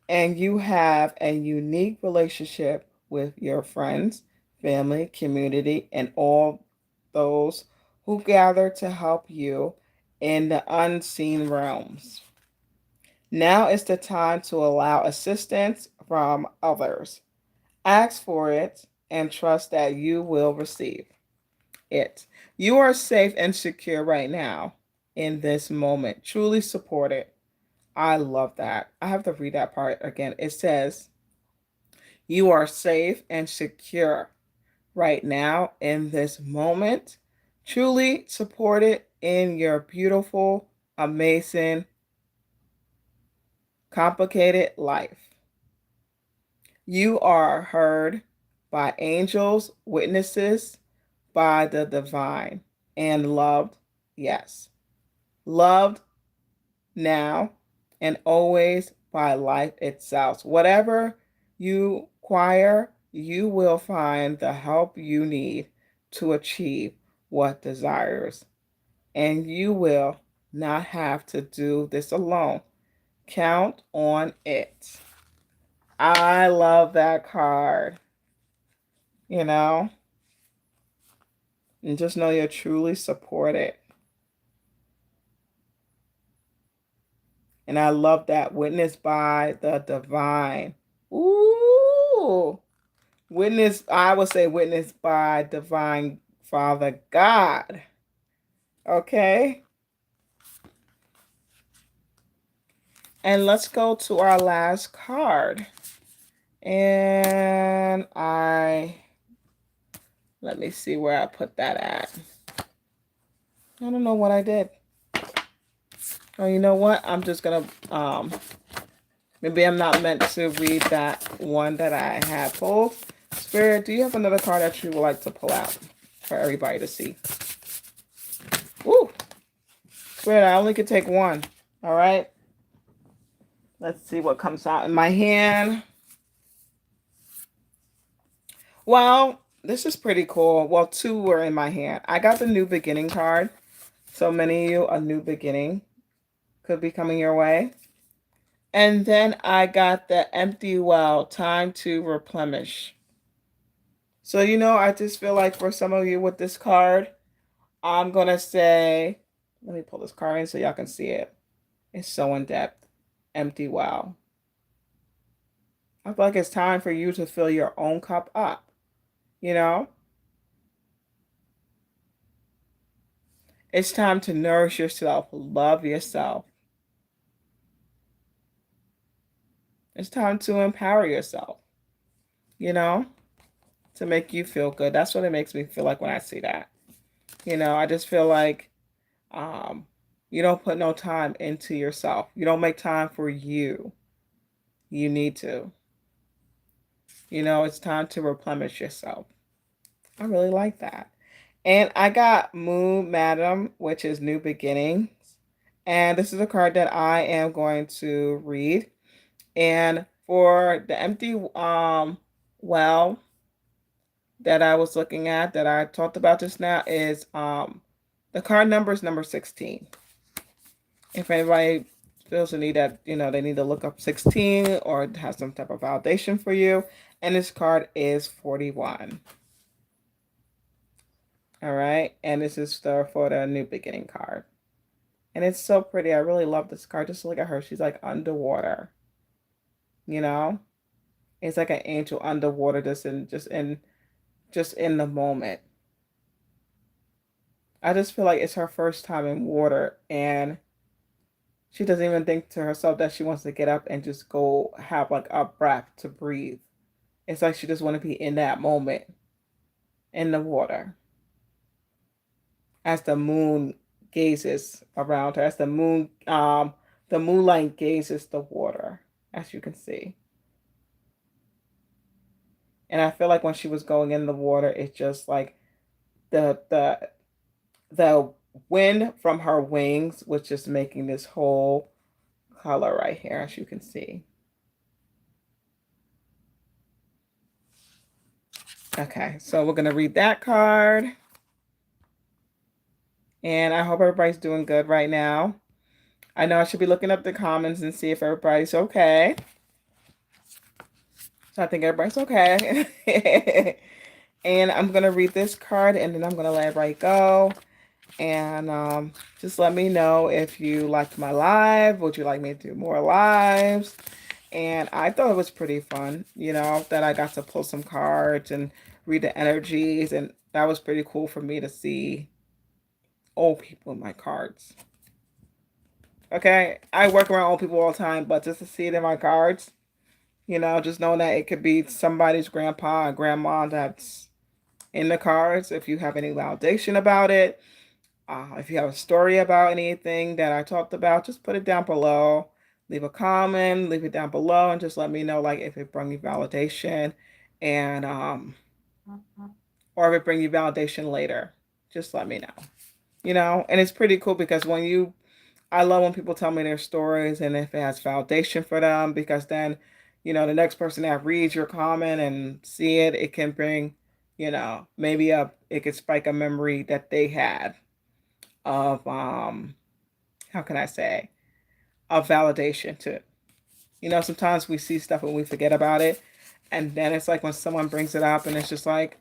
And you have a unique relationship with your friends, family, community, and all those who gather to help you in the unseen realms. Now is the time to allow assistance from others. Ask for it and trust that you will receive it. You are safe and secure right now in this moment. Truly supported. I love that. I have to read that part again. It says, you are safe and secure right now in this moment. Truly supported in your beautiful amazing, complicated life. You are heard by angels, witnesses, by the divine, and loved, yes, loved now and always by life itself. Whatever you require, you will find the help you need to achieve what desires, and you will not have to do this alone. Count on it. I love that card, you know, and just know you're truly supported. And I love that witness by the divine. Ooh. Witness, I would say witness by divine Father God. Okay. And let's go to our last card. And let me see where I put that at. I don't know what I did. Oh, you know what? I'm just gonna, maybe I'm not meant to read that one that I had pulled. Spirit, do you have another card that you would like to pull out for everybody to see? Woo! Spirit, I only could take one. All right. Let's see what comes out in my hand. Well, this is pretty cool. Well, two were in my hand. I got the New Beginning card. So many of you, a new beginning could be coming your way. And then I got the Empty Well, time to replenish. So, you know, I just feel like for some of you with this card, I'm going to say, let me pull this card in so y'all can see it. It's so in depth. Empty well. I feel like it's time for you to fill your own cup up, you know? It's time to nourish yourself, love yourself. It's time to empower yourself, you know, to make you feel good. That's what it makes me feel like when I see that. You know, I just feel like you don't put no time into yourself. You don't make time for you. You need to. You know, it's time to replenish yourself. I really like that. And I got Moon Madam, which is New Beginnings. And this is a card that I am going to read. And for the empty well that I was looking at, that I talked about just now, is the card number is number 16. If anybody feels the need that, you know, they need to look up 16 or have some type of validation for you. And this card is 41. All right. And this is for the New Beginning card. And it's so pretty. I really love this card. Just look at her. She's like underwater. You know? It's like an angel underwater, just in the moment. I just feel like it's her first time in water, and she doesn't even think to herself that she wants to get up and just go have like a breath to breathe. It's like she just want to be in that moment in the water as the moon gazes around her, as the moonlight gazes the water, as you can see. And I feel like when she was going in the water, it's just like the wind from her wings was just making this whole color right here, as you can see. Okay, so we're gonna read that card. And I hope everybody's doing good right now. I know I should be looking up the comments and see if everybody's okay. So I think everybody's okay. And I'm going to read this card and then I'm going to let everybody go. And just let me know if you liked my live. Would you like me to do more lives? And I thought it was pretty fun, you know, that I got to pull some cards and read the energies. And that was pretty cool for me to see old people in my cards. Okay, I work around old people all the time, but just to see it in my cards, you know, just knowing that it could be somebody's grandpa or grandma that's in the cards. If you have any validation about it, If you have a story about anything that I talked about, just put it down below. Leave a comment, leave it down below, and just let me know, like, if it brought you validation, and or if it bring you validation later. Just let me know. And it's pretty cool because I love when people tell me their stories and if it has validation for them, because then, the next person that reads your comment and see it, it can bring, maybe it could spike a memory that they had of, how can I say, of validation too. Sometimes we see stuff and we forget about it. And then it's like when someone brings it up and it's just like,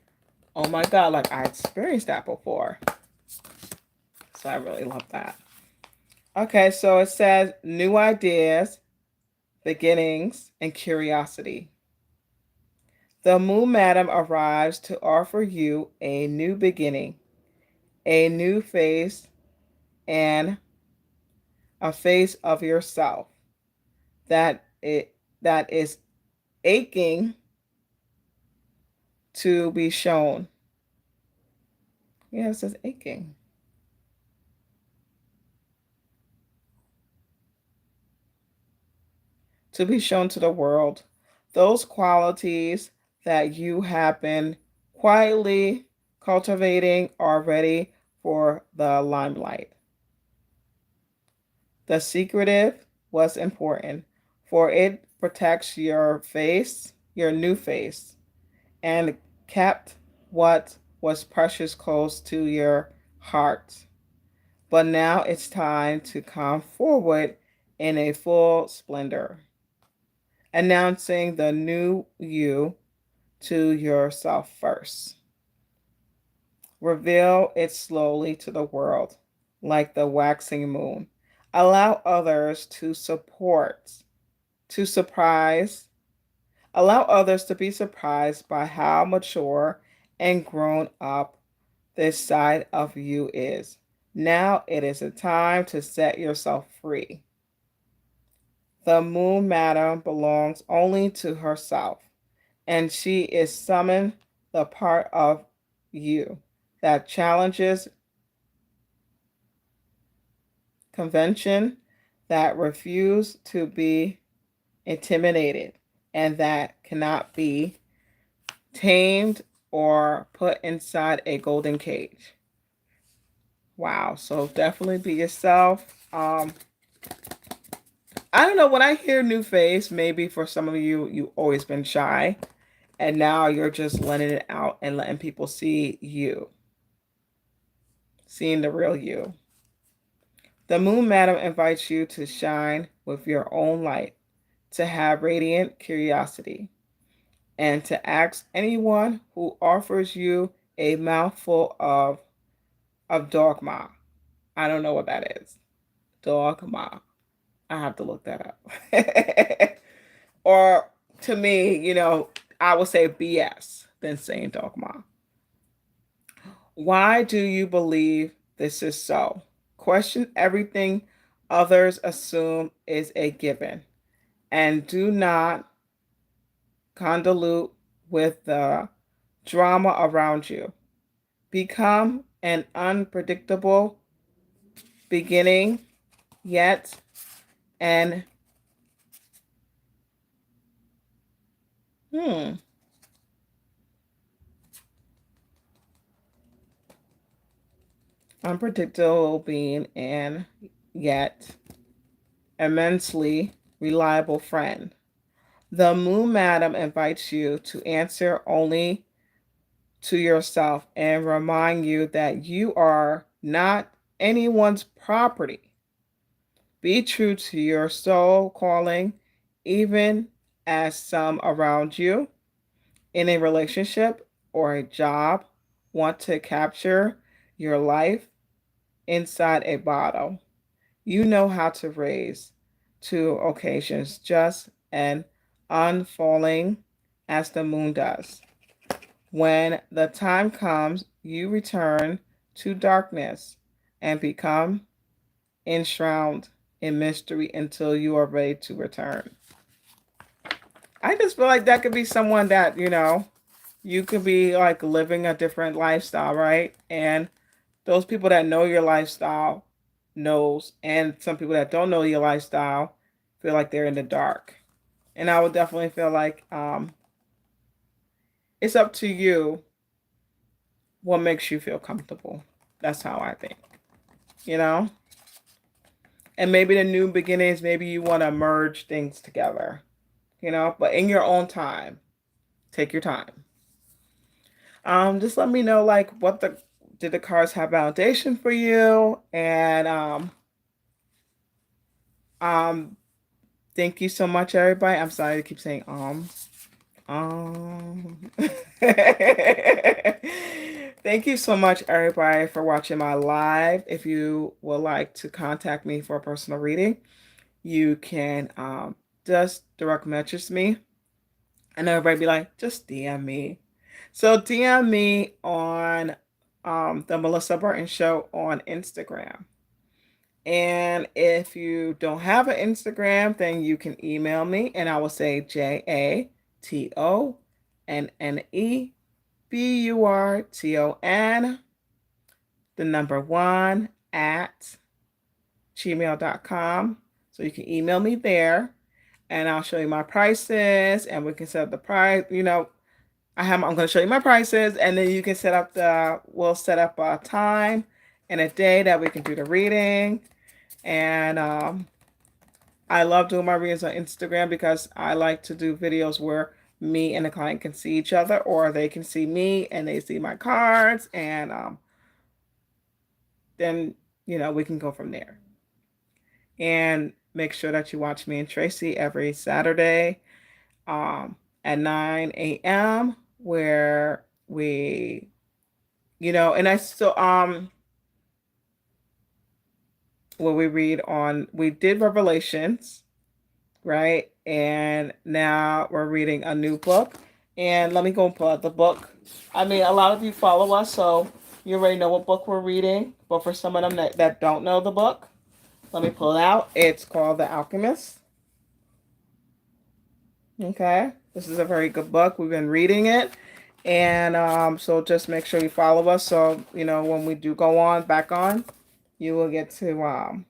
oh my God, like I experienced that before. So I really love that. Okay, so it says new ideas, beginnings, and curiosity. The Moon Madam arrives to offer you a new beginning, a new phase, and a phase of yourself that is aching to be shown. Yeah, it says aching. To be shown to the world. Those qualities that you have been quietly cultivating are ready for the limelight. The secretive was important, for it protects your face, your new face, and kept what was precious close to your heart. But now it's time to come forward in a full splendor, announcing the new you to yourself first. Reveal it slowly to the world, like the waxing moon. Allow others to surprise, allow others to be surprised by how mature and grown up this side of you is. Now it is a time to set yourself free. The Moon Madam belongs only to herself, and she is summoned the part of you that challenges convention, that refuse to be intimidated, and that cannot be tamed or put inside a golden cage. Wow, so definitely be yourself. I don't know, when I hear new face, maybe for some of you always been shy, and now you're just letting it out and letting people see you, seeing the real you. The Moon Madam invites you to shine with your own light, to have radiant curiosity, and to ask anyone who offers you a mouthful of dogma. I don't know what that is. Dogma. I have to look that up. Or to me, I would say BS than saying dogma. Why do you believe this is so? Question everything others assume is a given, and do not convolute with the drama around you. Become an unpredictable beginning, yet an unpredictable being, and yet immensely reliable friend. The Moon Madam invites you to answer only to yourself and remind you that you are not anyone's property. Be true to your soul calling, even as some around you in a relationship or a job want to capture your life inside a bottle. You know how to raise to occasions just and unfalling as the moon does. When the time comes, you return to darkness and become enshrouded in mystery until you are ready to return. I just feel like that could be someone that, you could be like living a different lifestyle, right? And those people that know your lifestyle knows, and some people that don't know your lifestyle feel like they're in the dark. And I would definitely feel like it's up to you what makes you feel comfortable. That's how I think, you know? And maybe the new beginnings, maybe you want to merge things together, but in your own time. Take your time. Just let me know like what the did the cards have validation for you, and um thank you so much, everybody. I'm sorry to keep saying um thank you so much, everybody, for watching my live. If you would like to contact me for a personal reading, you can just direct message me, and everybody be like, just DM me. So DM me on the Melissa Burton Show on Instagram. And if you don't have an Instagram, then you can email me, and I will say JATONNEBURTON, the number 1 at gmail.com. So you can email me there, and I'll show you my prices, and we can set up the price. I'm going to show you my prices, and then you can we'll set up a time and a day that we can do the reading. And I love doing my readings on Instagram because I like to do videos where me and the client can see each other, or they can see me and they see my cards, and then, we can go from there. And make sure that you watch me and Tracy every Saturday at 9 a.m. where we, and I still, where we did Revelations, right? And now we're reading a new book. And let me go and pull out the book. I mean, a lot of you follow us, so you already know what book we're reading. But for some of them that don't know the book, let me pull it out. It's called The Alchemist. Okay. This is a very good book. We've been reading it. And so just make sure you follow us. So, when we do go back on, you will get to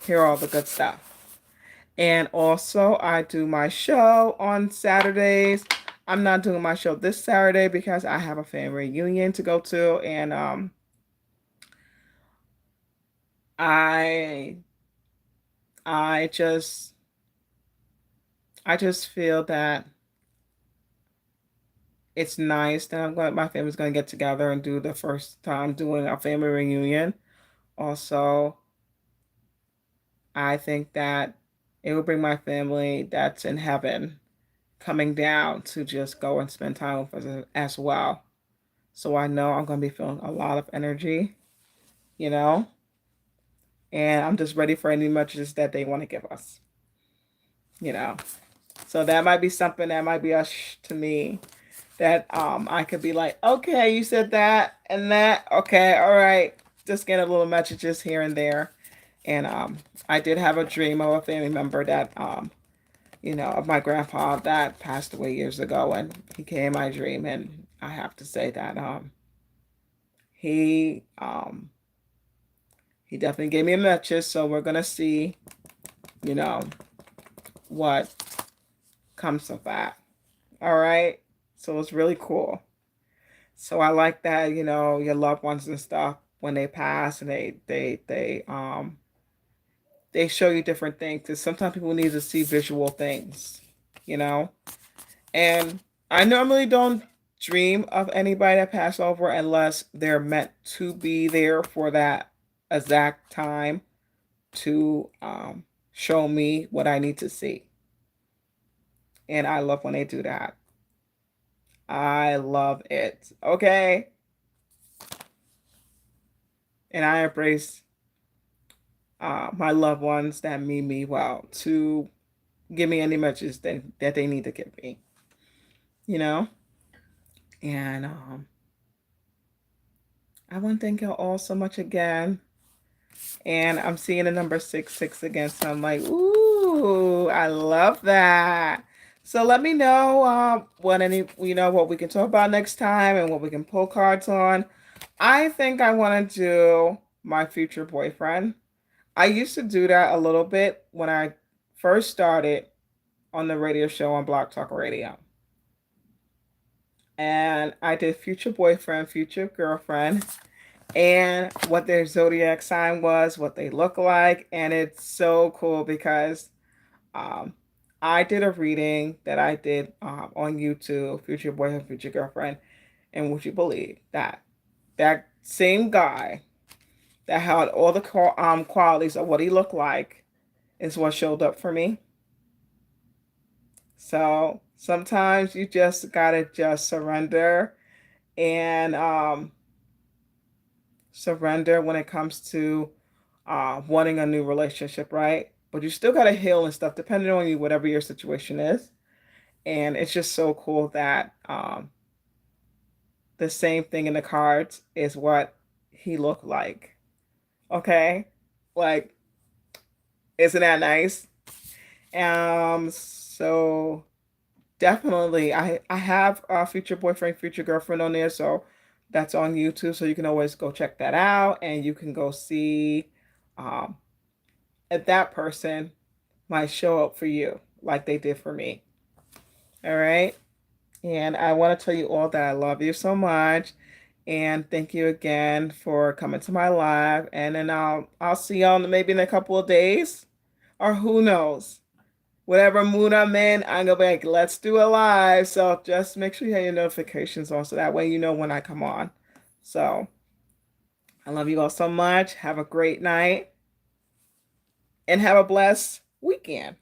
hear all the good stuff. And also, I do my show on Saturdays. I'm not doing my show this Saturday because I have a family reunion to go to, and I just feel that it's nice that my family's going to get together and do the first time doing a family reunion. Also, I think that it will bring my family that's in heaven coming down to just go and spend time with us as well. So I know I'm going to be feeling a lot of energy, and I'm just ready for any messages that they want to give us, So that might be something that might be a to me, that I could be like, okay, you said that and that. Okay, all right. Just get a little messages here and there. And I did have a dream of a family member that of my grandpa that passed away years ago, and he came in my dream, and I have to say that he definitely gave me a message. So we're gonna see, what comes of that. All right. So it's really cool. So I like that, your loved ones and stuff, when they pass, and they show you different things, because sometimes people need to see visual things, and I normally don't dream of anybody that passed over unless they're meant to be there for that exact time to show me what I need to see. And I love when they do that. I love it. Okay. And I embrace my loved ones that mean me well to give me any messages that they need to give me, And I want to thank you all so much again. And I'm seeing the number 66 again, so I'm like, ooh, I love that. So let me know what we can talk about next time, and what we can pull cards on. I think I want to do my future boyfriend. I used to do that a little bit when I first started on the radio show on Block Talk Radio. And I did future boyfriend, future girlfriend, and what their zodiac sign was, what they look like. And it's so cool because um, I did a reading that I did on YouTube, future boyfriend, future girlfriend. And would you believe that that same guy that had all the qualities of what he looked like is what showed up for me. So sometimes you just gotta just surrender and surrender when it comes to wanting a new relationship, right? But you still gotta heal and stuff, depending on you, whatever your situation is. And it's just so cool that the same thing in the cards is what he looked like. Okay, like isn't that nice? So definitely, I have a future boyfriend, future girlfriend on there, so that's on YouTube. So you can always go check that out, and you can go see um, if that person might show up for you like they did for me. All right, and I want to tell you all that I love you so much, and thank you again for coming to my live. And then I'll see y'all maybe in a couple of days, or who knows. Whatever mood I'm in, I'm gonna be like, let's do a live. So just make sure you have your notifications on so that way you know when I come on. So I love you all so much. Have a great night and have a blessed weekend.